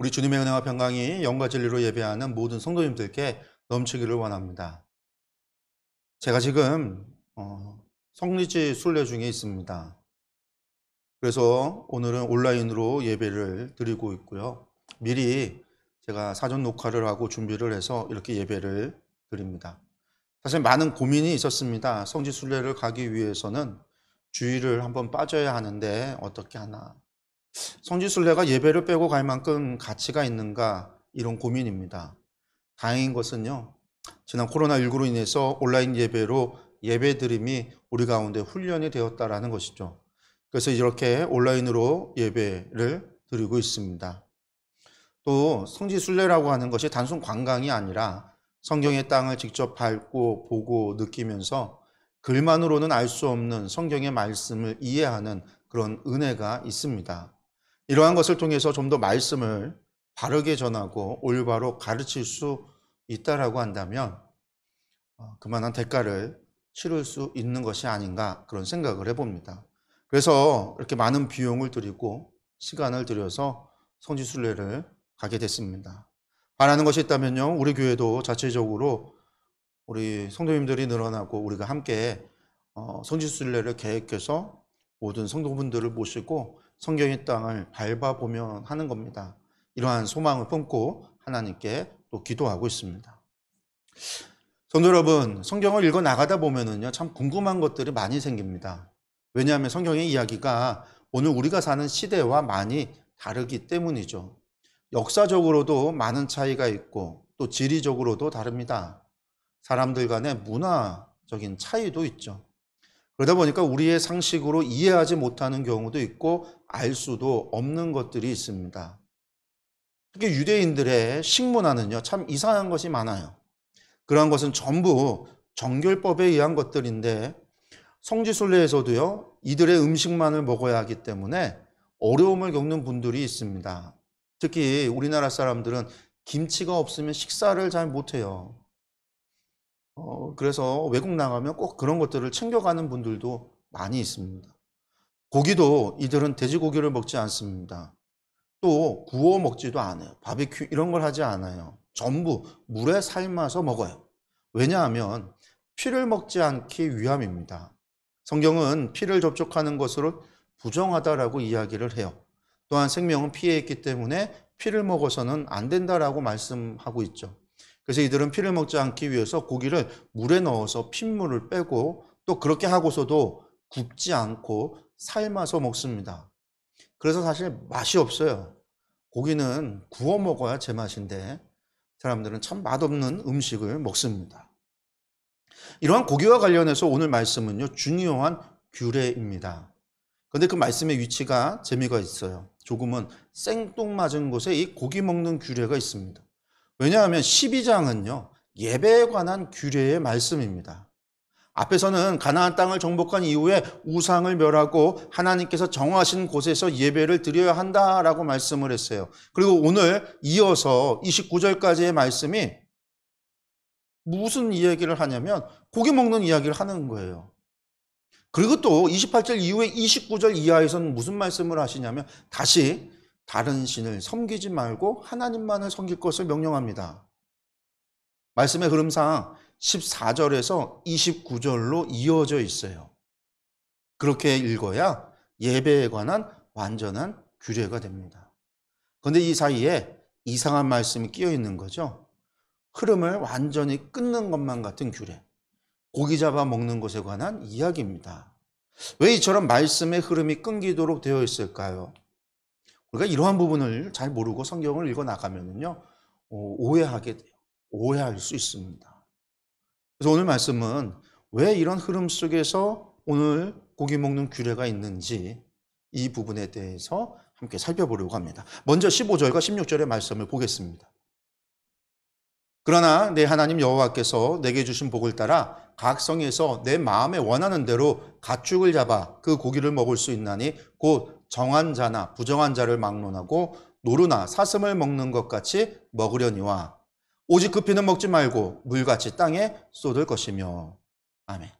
우리 주님의 은혜와 평강이 영과 진리로 예배하는 모든 성도님들께 넘치기를 원합니다. 제가 지금 성리지 순례 중에 있습니다. 그래서 오늘은 온라인으로 예배를 드리고 있고요. 미리 제가 사전 녹화를 하고 준비를 해서 이렇게 예배를 드립니다. 사실 많은 고민이 있었습니다. 성지 순례를 가기 위해서는 주일을 한번 빠져야 하는데 어떻게 하나. 성지순례가 예배를 빼고 갈 만큼 가치가 있는가, 이런 고민입니다. 다행인 것은요, 지난 코로나19로 인해서 온라인 예배로 예배드림이 우리 가운데 훈련이 되었다라는 것이죠. 그래서 이렇게 온라인으로 예배를 드리고 있습니다. 또 성지순례라고 하는 것이 단순 관광이 아니라 성경의 땅을 직접 밟고 보고 느끼면서 글만으로는 알 수 없는 성경의 말씀을 이해하는 그런 은혜가 있습니다. 이러한 것을 통해서 좀 더 말씀을 바르게 전하고 올바로 가르칠 수 있다라고 한다면 그만한 대가를 치를 수 있는 것이 아닌가, 그런 생각을 해봅니다. 그래서 이렇게 많은 비용을 들이고 시간을 들여서 성지순례를 가게 됐습니다. 바라는 것이 있다면요, 우리 교회도 자체적으로 우리 성도님들이 늘어나고 우리가 함께 성지순례를 계획해서 모든 성도분들을 모시고 성경의 땅을 밟아보면 하는 겁니다. 이러한 소망을 품고 하나님께 또 기도하고 있습니다. 성도 여러분, 성경을 읽어 나가다 보면은요, 참 궁금한 것들이 많이 생깁니다. 왜냐하면 성경의 이야기가 오늘 우리가 사는 시대와 많이 다르기 때문이죠. 역사적으로도 많은 차이가 있고 또 지리적으로도 다릅니다. 사람들 간의 문화적인 차이도 있죠. 그러다 보니까 우리의 상식으로 이해하지 못하는 경우도 있고 알 수도 없는 것들이 있습니다. 특히 유대인들의 식문화는요, 참 이상한 것이 많아요. 그러한 것은 전부 정결법에 의한 것들인데 성지순례에서도요, 이들의 음식만을 먹어야 하기 때문에 어려움을 겪는 분들이 있습니다. 특히 우리나라 사람들은 김치가 없으면 식사를 잘 못해요. 그래서 외국 나가면 꼭 그런 것들을 챙겨가는 분들도 많이 있습니다. 고기도 이들은 돼지고기를 먹지 않습니다. 또 구워 먹지도 않아요. 바비큐 이런 걸 하지 않아요. 전부 물에 삶아서 먹어요. 왜냐하면 피를 먹지 않기 위함입니다. 성경은 피를 접촉하는 것으로 부정하다라고 이야기를 해요. 또한 생명은 피에 있기 때문에 피를 먹어서는 안 된다라고 말씀하고 있죠. 그래서 이들은 피를 먹지 않기 위해서 고기를 물에 넣어서 핏물을 빼고 또 그렇게 하고서도 굽지 않고 삶아서 먹습니다. 그래서 사실 맛이 없어요. 고기는 구워 먹어야 제맛인데 사람들은 참 맛없는 음식을 먹습니다. 이러한 고기와 관련해서 오늘 말씀은요, 중요한 규례입니다. 그런데 그 말씀의 위치가 재미가 있어요. 조금은 생뚱맞은 곳에 이 고기 먹는 규례가 있습니다. 왜냐하면 12장은요, 예배에 관한 규례의 말씀입니다. 앞에서는 가나안 땅을 정복한 이후에 우상을 멸하고 하나님께서 정하신 곳에서 예배를 드려야 한다라고 말씀을 했어요. 그리고 오늘 이어서 29절까지의 말씀이 무슨 이야기를 하냐면 고기 먹는 이야기를 하는 거예요. 그리고 또 28절 이후에 29절 이하에서는 무슨 말씀을 하시냐면 다시 다른 신을 섬기지 말고 하나님만을 섬길 것을 명령합니다. 말씀의 흐름상 14절에서 29절로 이어져 있어요. 그렇게 읽어야 예배에 관한 완전한 규례가 됩니다. 그런데 이 사이에 이상한 말씀이 끼어 있는 거죠. 흐름을 완전히 끊는 것만 같은 규례. 고기 잡아 먹는 것에 관한 이야기입니다. 왜 이처럼 말씀의 흐름이 끊기도록 되어 있을까요? 우리가 이러한 부분을 잘 모르고 성경을 읽어 나가면요, 오해하게 돼요. 오해할 수 있습니다. 그래서 오늘 말씀은 왜 이런 흐름 속에서 오늘 고기 먹는 규례가 있는지 이 부분에 대해서 함께 살펴보려고 합니다. 먼저 15절과 16절의 말씀을 보겠습니다. 그러나 내 하나님 여호와께서 내게 주신 복을 따라 각 성에서 내 마음에 원하는 대로 가축을 잡아 그 고기를 먹을 수 있나니 곧 정한 자나 부정한 자를 막론하고 노루나 사슴을 먹는 것 같이 먹으려니와 오직 그 피는 먹지 말고 물같이 땅에 쏟을 것이며. 아멘.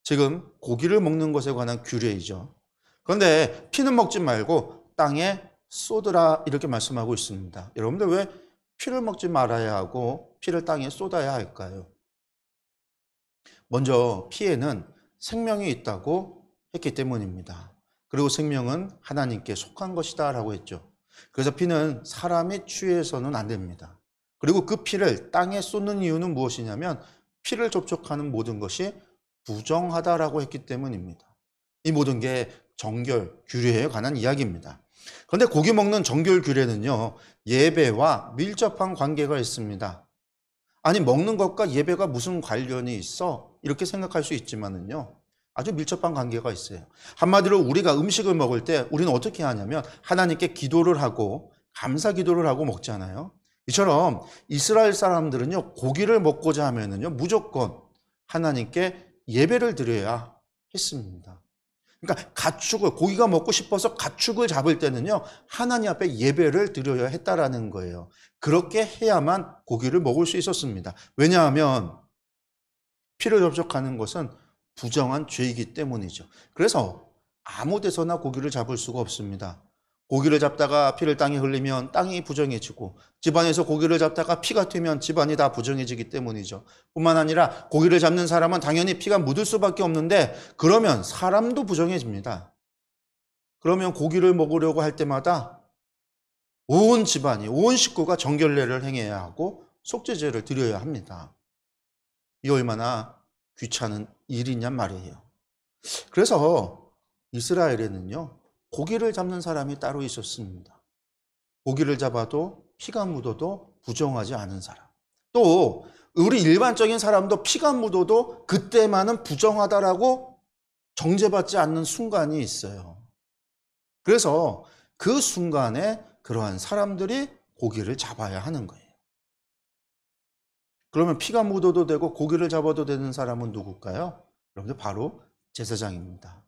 지금 고기를 먹는 것에 관한 규례이죠. 그런데 피는 먹지 말고 땅에 쏟으라 이렇게 말씀하고 있습니다. 여러분들 왜 피를 먹지 말아야 하고 피를 땅에 쏟아야 할까요? 먼저 피에는 생명이 있다고 했기 때문입니다. 그리고 생명은 하나님께 속한 것이다 라고 했죠. 그래서 피는 사람이 취해서는 안 됩니다. 그리고 그 피를 땅에 쏟는 이유는 무엇이냐면 피를 접촉하는 모든 것이 부정하다라고 했기 때문입니다. 이 모든 게 정결, 규례에 관한 이야기입니다. 그런데 고기 먹는 정결 규례는요, 예배와 밀접한 관계가 있습니다. 아니, 먹는 것과 예배가 무슨 관련이 있어? 이렇게 생각할 수 있지만은요, 아주 밀접한 관계가 있어요. 한마디로 우리가 음식을 먹을 때 우리는 어떻게 하냐면 하나님께 기도를 하고 감사 기도를 하고 먹잖아요. 이처럼 이스라엘 사람들은요, 고기를 먹고자 하면은요, 무조건 하나님께 예배를 드려야 했습니다. 그러니까 가축을, 고기가 먹고 싶어서 가축을 잡을 때는요, 하나님 앞에 예배를 드려야 했다라는 거예요. 그렇게 해야만 고기를 먹을 수 있었습니다. 왜냐하면 피를 접촉하는 것은 부정한 죄이기 때문이죠. 그래서 아무 데서나 고기를 잡을 수가 없습니다. 고기를 잡다가 피를 땅에 흘리면 땅이 부정해지고, 집안에서 고기를 잡다가 피가 튀면 집안이 다 부정해지기 때문이죠. 뿐만 아니라 고기를 잡는 사람은 당연히 피가 묻을 수밖에 없는데, 그러면 사람도 부정해집니다. 그러면 고기를 먹으려고 할 때마다 온 집안이, 온 식구가 정결례를 행해야 하고 속죄제를 드려야 합니다. 이 얼마나 귀찮은 일이냔 말이에요. 그래서 이스라엘에는요, 고기를 잡는 사람이 따로 있었습니다. 고기를 잡아도 피가 묻어도 부정하지 않은 사람. 또 우리 일반적인 사람도 피가 묻어도 그때만은 부정하다라고 정죄받지 않는 순간이 있어요. 그래서 그 순간에 그러한 사람들이 고기를 잡아야 하는 거예요. 그러면 피가 묻어도 되고 고기를 잡아도 되는 사람은 누굴까요? 여러분들 바로 제사장입니다.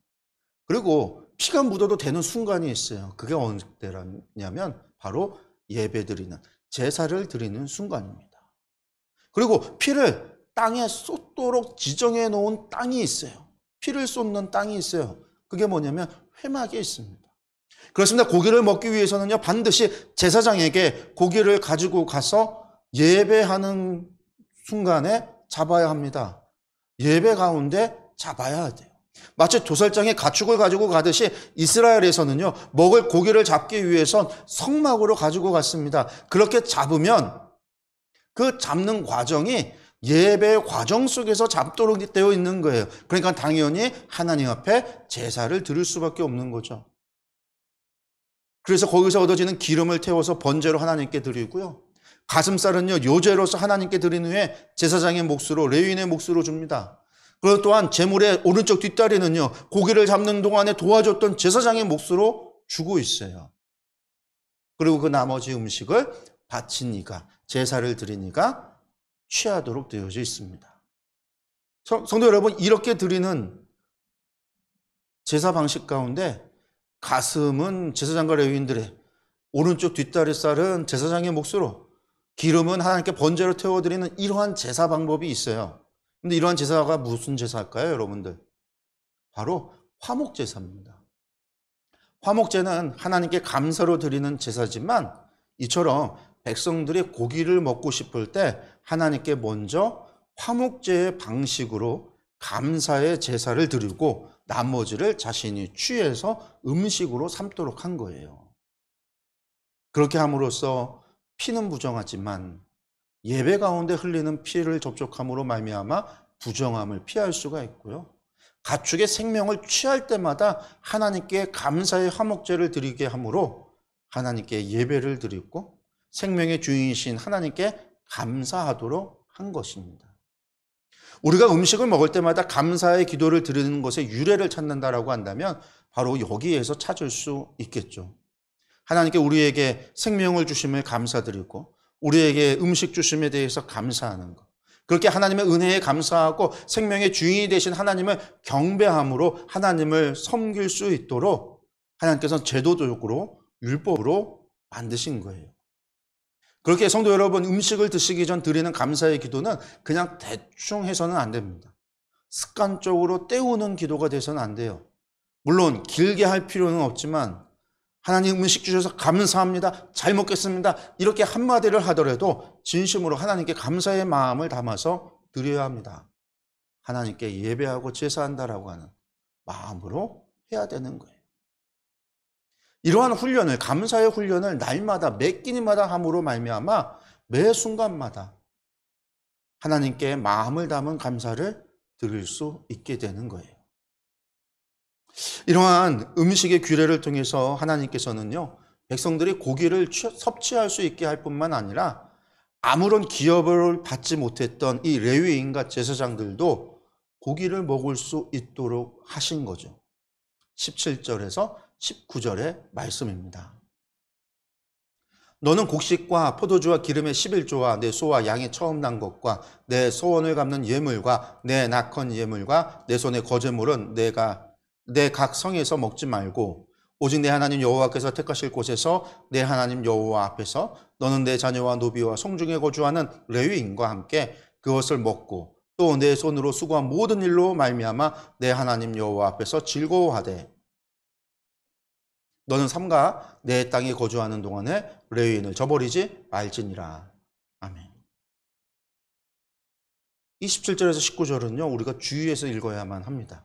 그리고 피가 묻어도 되는 순간이 있어요. 그게 어느 때냐면 바로 예배드리는, 제사를 드리는 순간입니다. 그리고 피를 땅에 쏟도록 지정해 놓은 땅이 있어요. 피를 쏟는 땅이 있어요. 그게 뭐냐면 회막에 있습니다. 그렇습니다. 고기를 먹기 위해서는요, 반드시 제사장에게 고기를 가지고 가서 예배하는 순간에 잡아야 합니다. 예배 가운데 잡아야 돼요. 마치 도살장에 가축을 가지고 가듯이 이스라엘에서는요, 먹을 고기를 잡기 위해선 성막으로 가지고 갔습니다. 그렇게 잡으면 그 잡는 과정이 예배 과정 속에서 잡도록 되어 있는 거예요. 그러니까 당연히 하나님 앞에 제사를 드릴 수밖에 없는 거죠. 그래서 거기서 얻어지는 기름을 태워서 번제로 하나님께 드리고요, 가슴살은요, 요제로서 하나님께 드린 후에 제사장의 몫으로, 레위인의 몫으로 줍니다. 그리고 또한 제물의 오른쪽 뒷다리는요, 고기를 잡는 동안에 도와줬던 제사장의 몫으로 주고 있어요. 그리고 그 나머지 음식을 바친 이가, 제사를 드린 이가 취하도록 되어져 있습니다. 성도 여러분, 이렇게 드리는 제사 방식 가운데 가슴은 제사장과 레위인들의, 오른쪽 뒷다리살은 제사장의 몫으로, 기름은 하나님께 번제로 태워드리는 이러한 제사 방법이 있어요. 근데 이러한 제사가 무슨 제사일까요, 여러분들? 바로 화목제사입니다. 화목제는 하나님께 감사로 드리는 제사지만, 이처럼 백성들이 고기를 먹고 싶을 때 하나님께 먼저 화목제의 방식으로 감사의 제사를 드리고 나머지를 자신이 취해서 음식으로 삼도록 한 거예요. 그렇게 함으로써 피는 부정하지만 예배 가운데 흘리는 피를 접촉함으로 말미암아 부정함을 피할 수가 있고요, 가축의 생명을 취할 때마다 하나님께 감사의 화목제를 드리게 함으로 하나님께 예배를 드리고 생명의 주인이신 하나님께 감사하도록 한 것입니다. 우리가 음식을 먹을 때마다 감사의 기도를 드리는 것의 유래를 찾는다라고 한다면 바로 여기에서 찾을 수 있겠죠. 하나님께 우리에게 생명을 주심을 감사드리고 우리에게 음식 주심에 대해서 감사하는 것, 그렇게 하나님의 은혜에 감사하고 생명의 주인이 되신 하나님을 경배함으로 하나님을 섬길 수 있도록 하나님께서는 제도적으로, 율법으로 만드신 거예요. 그렇게 성도 여러분, 음식을 드시기 전 드리는 감사의 기도는 그냥 대충 해서는 안 됩니다. 습관적으로 때우는 기도가 돼서는 안 돼요. 물론 길게 할 필요는 없지만 하나님 음식 주셔서 감사합니다. 잘 먹겠습니다. 이렇게 한마디를 하더라도 진심으로 하나님께 감사의 마음을 담아서 드려야 합니다. 하나님께 예배하고 제사한다라고 하는 마음으로 해야 되는 거예요. 이러한 훈련을, 감사의 훈련을 날마다 매 끼니마다 함으로 말미암아 매 순간마다 하나님께 마음을 담은 감사를 드릴 수 있게 되는 거예요. 이러한 음식의 규례를 통해서 하나님께서는요, 백성들이 고기를 섭취할 수 있게 할 뿐만 아니라 아무런 기업을 받지 못했던 이 레위인과 제사장들도 고기를 먹을 수 있도록 하신 거죠. 17절에서 19절의 말씀입니다. 너는 곡식과 포도주와 기름의 11조와 내 소와 양의 처음 난 것과 내 소원을 갚는 예물과 내 낙헌 예물과 내 손의 거제물은 내 각 성에서 먹지 말고 오직 내 하나님 여호와께서 택하실 곳에서 내 하나님 여호와 앞에서 너는 내 자녀와 노비와 성중에 거주하는 레위인과 함께 그것을 먹고 또 내 손으로 수고한 모든 일로 말미암아 내 하나님 여호와 앞에서 즐거워하되 너는 삼가 내 땅에 거주하는 동안에 레위인을 저버리지 말지니라. 아멘. 27절에서 19절은요, 우리가 주의해서 읽어야만 합니다.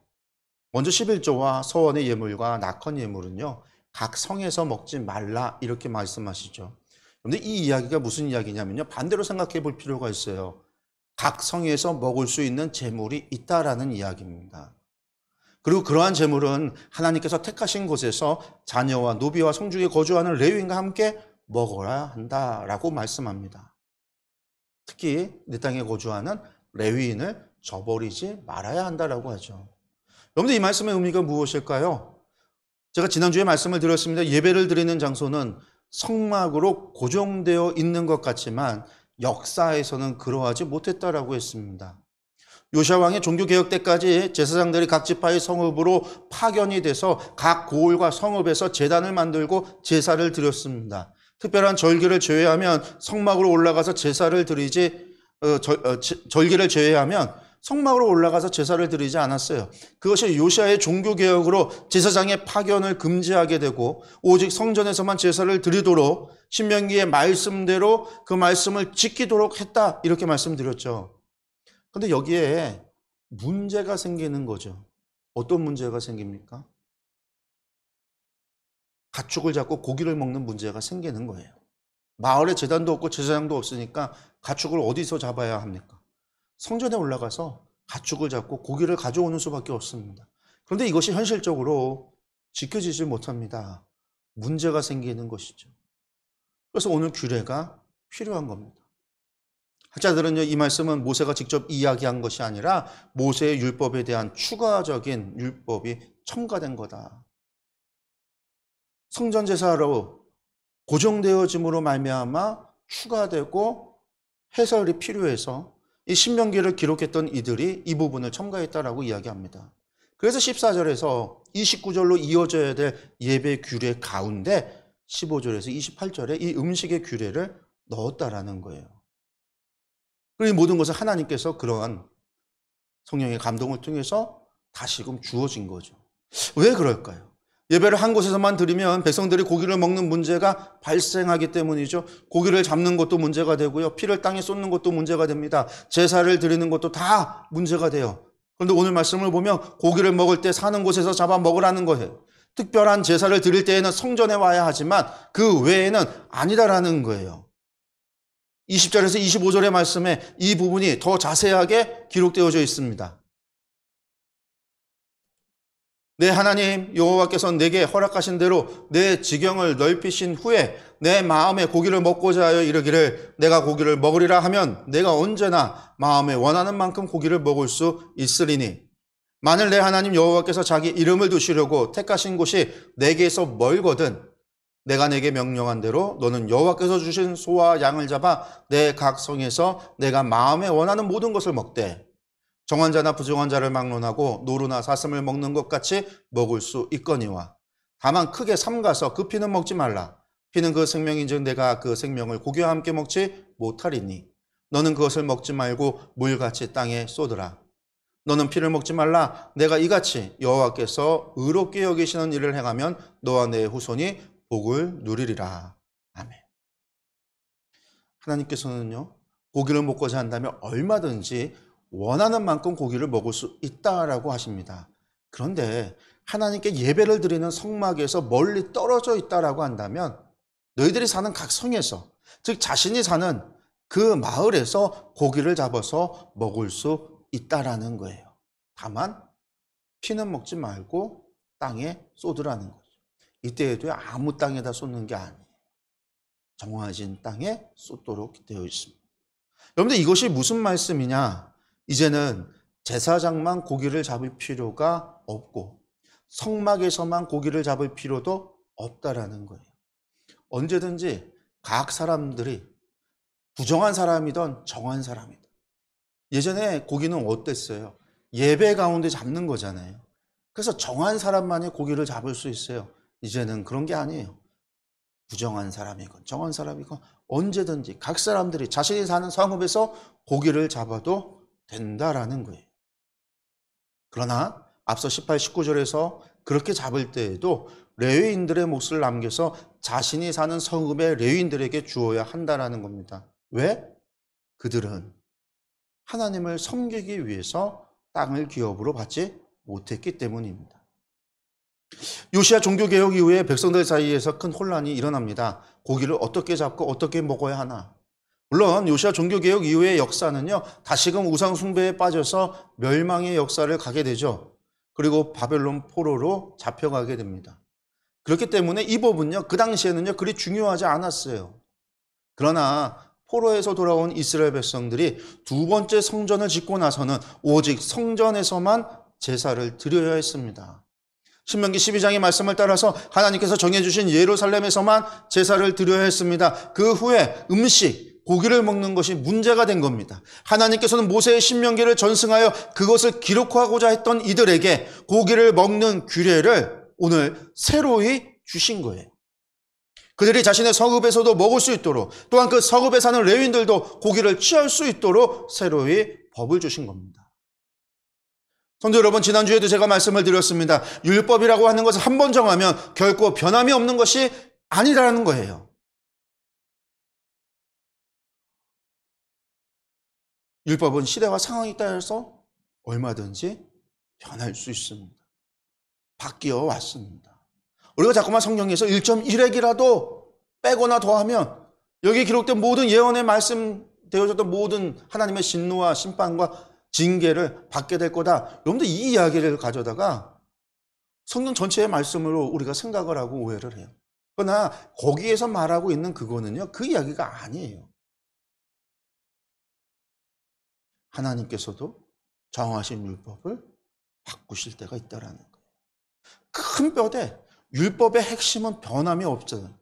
먼저 11조와 서원의 예물과 낙헌 예물은요, 각 성에서 먹지 말라 이렇게 말씀하시죠. 그런데 이 이야기가 무슨 이야기냐면요, 반대로 생각해 볼 필요가 있어요. 각 성에서 먹을 수 있는 제물이 있다라는 이야기입니다. 그리고 그러한 제물은 하나님께서 택하신 곳에서 자녀와 노비와 성중에 거주하는 레위인과 함께 먹어야 한다라고 말씀합니다. 특히 내 땅에 거주하는 레위인을 저버리지 말아야 한다라고 하죠. 여러분들, 이 말씀의 의미가 무엇일까요? 제가 지난주에 말씀을 드렸습니다. 예배를 드리는 장소는 성막으로 고정되어 있는 것 같지만 역사에서는 그러하지 못했다라고 했습니다. 요시야 왕의 종교개혁 때까지 제사장들이 각 지파의 성읍으로 파견이 돼서 각 고을과 성읍에서 제단을 만들고 제사를 드렸습니다. 특별한 절기를 제외하면 성막으로 올라가서 제사를 드리지 절기를 제외하면 성막으로 올라가서 제사를 드리지 않았어요. 그것이 요시야의 종교개혁으로 제사장의 파견을 금지하게 되고 오직 성전에서만 제사를 드리도록 신명기의 말씀대로 그 말씀을 지키도록 했다, 이렇게 말씀드렸죠. 그런데 여기에 문제가 생기는 거죠. 어떤 문제가 생깁니까? 가축을 잡고 고기를 먹는 문제가 생기는 거예요. 마을에 제단도 없고 제사장도 없으니까 가축을 어디서 잡아야 합니까? 성전에 올라가서 가축을 잡고 고기를 가져오는 수밖에 없습니다. 그런데 이것이 현실적으로 지켜지지 못합니다. 문제가 생기는 것이죠. 그래서 오늘 규례가 필요한 겁니다. 학자들은요, 이 말씀은 모세가 직접 이야기한 것이 아니라 모세의 율법에 대한 추가적인 율법이 첨가된 거다. 성전 제사로 고정되어짐으로 말미암아 추가되고 해설이 필요해서 이 신명기를 기록했던 이들이 이 부분을 첨가했다라고 이야기합니다. 그래서 14절에서 29절로 이어져야 될 예배 규례 가운데 15절에서 28절에 이 음식의 규례를 넣었다라는 거예요. 그리고 이 모든 것은 하나님께서 그러한 성령의 감동을 통해서 다시금 주어진 거죠. 왜 그럴까요? 예배를 한 곳에서만 드리면 백성들이 고기를 먹는 문제가 발생하기 때문이죠. 고기를 잡는 것도 문제가 되고요. 피를 땅에 쏟는 것도 문제가 됩니다. 제사를 드리는 것도 다 문제가 돼요. 그런데 오늘 말씀을 보면 고기를 먹을 때 사는 곳에서 잡아 먹으라는 거예요. 특별한 제사를 드릴 때에는 성전에 와야 하지만 그 외에는 아니다라는 거예요. 20절에서 25절의 말씀에 이 부분이 더 자세하게 기록되어져 있습니다. 내 하나님 여호와께서 내게 허락하신 대로 내 지경을 넓히신 후에 내 마음에 고기를 먹고자 하여 이르기를 내가 고기를 먹으리라 하면 내가 언제나 마음에 원하는 만큼 고기를 먹을 수 있으리니 만일 내 하나님 여호와께서 자기 이름을 두시려고 택하신 곳이 내게서 멀거든 내가 내게 명령한 대로 너는 여호와께서 주신 소와 양을 잡아 내 각 성에서 내가 마음에 원하는 모든 것을 먹되 정한 자나 부정한 자를 막론하고 노루나 사슴을 먹는 것 같이 먹을 수 있거니와 다만 크게 삼가서 그 피는 먹지 말라. 피는 그 생명인즉 내가 그 생명을 고기와 함께 먹지 못하리니 너는 그것을 먹지 말고 물같이 땅에 쏟으라. 너는 피를 먹지 말라. 내가 이같이 여호와께서 의롭게 여기시는 일을 행하면 너와 내 후손이 복을 누리리라. 아멘. 하나님께서는요, 고기를 먹고자 한다면 얼마든지 원하는 만큼 고기를 먹을 수 있다라고 하십니다. 그런데 하나님께 예배를 드리는 성막에서 멀리 떨어져 있다라고 한다면 너희들이 사는 각 성에서, 즉 자신이 사는 그 마을에서 고기를 잡아서 먹을 수 있다라는 거예요. 다만 피는 먹지 말고 땅에 쏟으라는 거죠. 이때에도 아무 땅에다 쏟는 게 아니에요. 정화진 땅에 쏟도록 되어 있습니다. 여러분들, 이것이 무슨 말씀이냐? 이제는 제사장만 고기를 잡을 필요가 없고 성막에서만 고기를 잡을 필요도 없다라는 거예요. 언제든지 각 사람들이 부정한 사람이든 정한 사람이든, 예전에 고기는 어땠어요? 예배 가운데 잡는 거잖아요. 그래서 정한 사람만이 고기를 잡을 수 있어요. 이제는 그런 게 아니에요. 부정한 사람이건 정한 사람이건 언제든지 각 사람들이 자신이 사는 성읍에서 고기를 잡아도 된다라는 거예요. 그러나 앞서 18, 19절에서 그렇게 잡을 때에도 레위인들의 몫을 남겨서 자신이 사는 성읍의 레위인들에게 주어야 한다라는 겁니다. 왜? 그들은 하나님을 섬기기 위해서 땅을 기업으로 받지 못했기 때문입니다. 요시야 종교개혁 이후에 백성들 사이에서 큰 혼란이 일어납니다. 고기를 어떻게 잡고 어떻게 먹어야 하나? 물론 요시야 종교개혁 이후의 역사는요, 다시금 우상 숭배에 빠져서 멸망의 역사를 가게 되죠. 그리고 바벨론 포로로 잡혀가게 됩니다. 그렇기 때문에 이 법은요, 그 당시에는요 그리 중요하지 않았어요. 그러나 포로에서 돌아온 이스라엘 백성들이 두 번째 성전을 짓고 나서는 오직 성전에서만 제사를 드려야 했습니다. 신명기 12장의 말씀을 따라서 하나님께서 정해주신 예루살렘에서만 제사를 드려야 했습니다. 그 후에 고기를 먹는 것이 문제가 된 겁니다. 하나님께서는 모세의 신명기를 전승하여 그것을 기록하고자 했던 이들에게 고기를 먹는 규례를 오늘 새로이 주신 거예요. 그들이 자신의 성읍에서도 먹을 수 있도록, 또한 그 성읍에 사는 레위인들도 고기를 취할 수 있도록 새로이 법을 주신 겁니다. 성도 여러분, 지난주에도 제가 말씀을 드렸습니다. 율법이라고 하는 것을 한 번 정하면 결코 변함이 없는 것이 아니라는 거예요. 율법은 시대와 상황에 따라서 얼마든지 변할 수 있습니다. 바뀌어 왔습니다. 우리가 자꾸만 성경에서 1.1핵이라도 빼거나 더하면 여기에 기록된 모든 예언에 말씀되어졌던 모든 하나님의 진노와 심판과 징계를 받게 될 거다. 여러분들, 이 이야기를 가져다가 성경 전체의 말씀으로 우리가 생각을 하고 오해를 해요. 그러나 거기에서 말하고 있는 그거는요, 그 이야기가 아니에요. 하나님께서도 정하신 율법을 바꾸실 때가 있다라는 거예요. 큰 뼈대, 율법의 핵심은 변함이 없잖아요.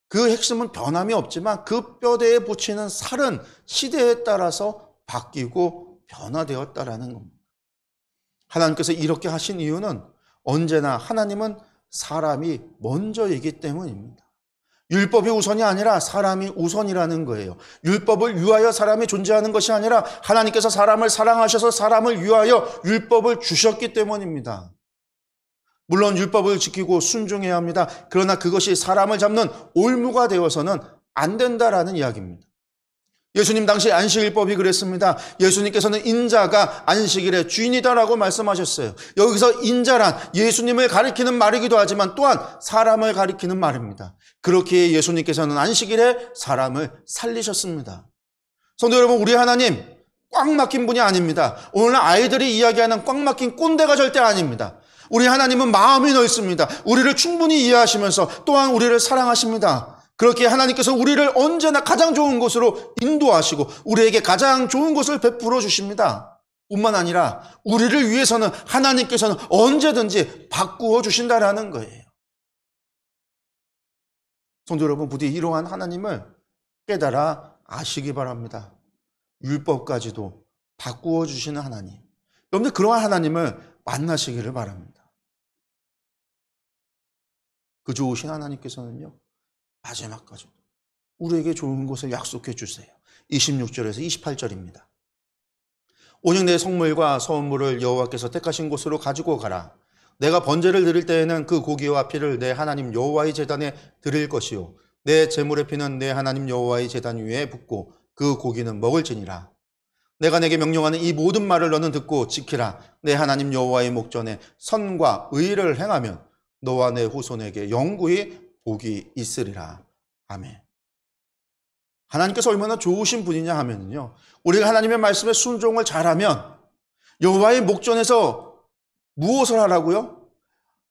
그 핵심은 변함이 없지만 그 뼈대에 붙이는 살은 시대에 따라서 바뀌고 변화되었다라는 겁니다. 하나님께서 이렇게 하신 이유는 언제나 하나님은 사람이 먼저이기 때문입니다. 율법이 우선이 아니라 사람이 우선이라는 거예요. 율법을 위하여 사람이 존재하는 것이 아니라 하나님께서 사람을 사랑하셔서 사람을 위하여 율법을 주셨기 때문입니다. 물론 율법을 지키고 순종해야 합니다. 그러나 그것이 사람을 잡는 올무가 되어서는 안 된다라는 이야기입니다. 예수님 당시 안식일법이 그랬습니다. 예수님께서는 인자가 안식일의 주인이다라고 말씀하셨어요. 여기서 인자란 예수님을 가리키는 말이기도 하지만 또한 사람을 가리키는 말입니다. 그렇기에 예수님께서는 안식일에 사람을 살리셨습니다. 성도 여러분, 우리 하나님 꽉 막힌 분이 아닙니다. 오늘 아이들이 이야기하는 꽉 막힌 꼰대가 절대 아닙니다. 우리 하나님은 마음이 넓습니다. 우리를 충분히 이해하시면서 또한 우리를 사랑하십니다. 그렇게 하나님께서 우리를 언제나 가장 좋은 곳으로 인도하시고 우리에게 가장 좋은 것을 베풀어 주십니다. 뿐만 아니라 우리를 위해서는 하나님께서는 언제든지 바꾸어 주신다라는 거예요. 성도 여러분, 부디 이러한 하나님을 깨달아 아시기 바랍니다. 율법까지도 바꾸어 주시는 하나님. 여러분들, 그러한 하나님을 만나시기를 바랍니다. 그 좋으신 하나님께서는요, 마지막까지 우리에게 좋은 것을 약속해 주세요. 26절에서 28절입니다. 오직 내 성물과 서원물을 여호와께서 택하신 곳으로 가지고 가라. 내가 번제를 드릴 때에는 그 고기와 피를 내 하나님 여호와의 제단에 드릴 것이요 내 제물의 피는 내 하나님 여호와의 제단 위에 붓고 그 고기는 먹을지니라. 내가 내게 명령하는 이 모든 말을 너는 듣고 지키라. 내 하나님 여호와의 목전에 선과 의를 행하면 너와 내 후손에게 영구히 복이 있으리라. 아멘. 하나님께서 얼마나 좋으신 분이냐 하면요, 우리가 하나님의 말씀에 순종을 잘하면 여호와의 목전에서 무엇을 하라고요?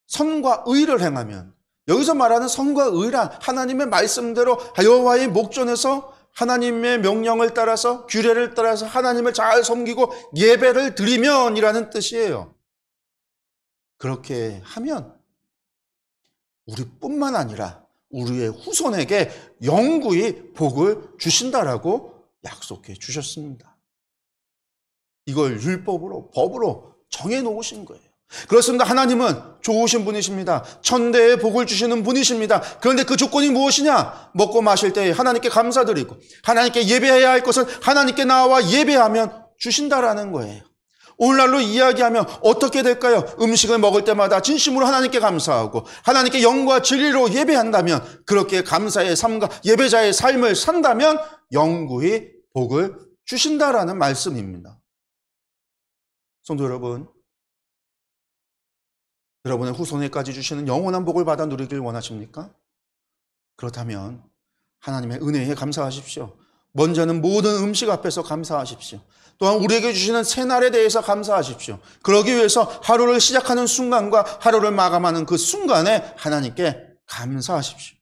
선과 의를 행하면, 여기서 말하는 선과 의란 하나님의 말씀대로 여호와의 목전에서 하나님의 명령을 따라서, 규례를 따라서 하나님을 잘 섬기고 예배를 드리면이라는 뜻이에요. 그렇게 하면 우리뿐만 아니라 우리의 후손에게 영구히 복을 주신다라고 약속해 주셨습니다. 이걸 율법으로, 법으로 정해놓으신 거예요. 그렇습니다. 하나님은 좋으신 분이십니다. 천대의 복을 주시는 분이십니다. 그런데 그 조건이 무엇이냐? 먹고 마실 때 하나님께 감사드리고 하나님께 예배해야 할 것은 하나님께 나와 예배하면 주신다라는 거예요. 오늘날로 이야기하면 어떻게 될까요? 음식을 먹을 때마다 진심으로 하나님께 감사하고 하나님께 영과 진리로 예배한다면, 그렇게 감사의 삶과 예배자의 삶을 산다면 영구히 복을 주신다라는 말씀입니다. 성도 여러분, 여러분의 후손에까지 주시는 영원한 복을 받아 누리길 원하십니까? 그렇다면 하나님의 은혜에 감사하십시오. 먼저는 모든 음식 앞에서 감사하십시오. 또한 우리에게 주시는 새날에 대해서 감사하십시오. 그러기 위해서 하루를 시작하는 순간과 하루를 마감하는 그 순간에 하나님께 감사하십시오.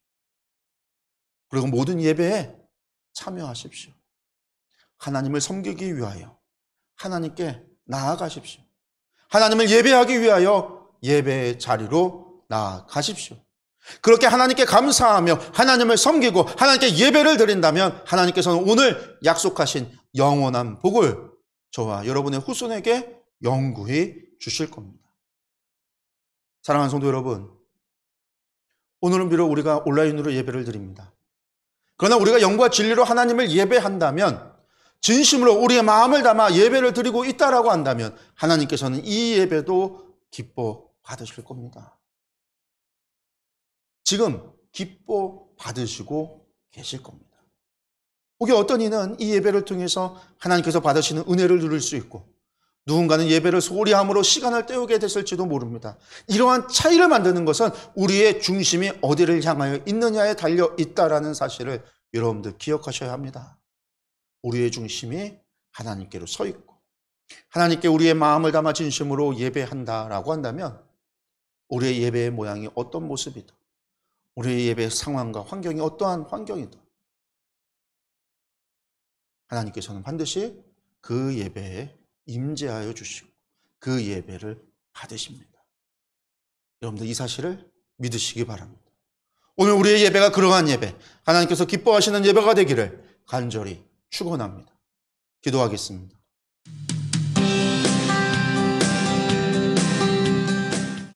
그리고 모든 예배에 참여하십시오. 하나님을 섬기기 위하여 하나님께 나아가십시오. 하나님을 예배하기 위하여 예배의 자리로 나아가십시오. 그렇게 하나님께 감사하며 하나님을 섬기고 하나님께 예배를 드린다면 하나님께서는 오늘 약속하신 영원한 복을 저와 여러분의 후손에게 영구히 주실 겁니다. 사랑하는 성도 여러분, 오늘은 비록 우리가 온라인으로 예배를 드립니다. 그러나 우리가 영과 진리로 하나님을 예배한다면, 진심으로 우리의 마음을 담아 예배를 드리고 있다라고 한다면 하나님께서는 이 예배도 기뻐 받으실 겁니다. 지금 기뻐 받으시고 계실 겁니다. 혹여 어떤 이는 이 예배를 통해서 하나님께서 받으시는 은혜를 누릴 수 있고, 누군가는 예배를 소홀히 함으로 시간을 때우게 됐을지도 모릅니다. 이러한 차이를 만드는 것은 우리의 중심이 어디를 향하여 있느냐에 달려 있다라는 사실을 여러분들 기억하셔야 합니다. 우리의 중심이 하나님께로 서 있고 하나님께 우리의 마음을 담아 진심으로 예배한다라고 한다면 우리의 예배의 모양이 어떤 모습이든, 우리의 예배의 상황과 환경이 어떠한 환경이든 하나님께서는 반드시 그 예배에 임재하여 주시고 그 예배를 받으십니다. 여러분들 이 사실을 믿으시기 바랍니다. 오늘 우리의 예배가 그러한 예배, 하나님께서 기뻐하시는 예배가 되기를 간절히 축원합니다. 기도하겠습니다.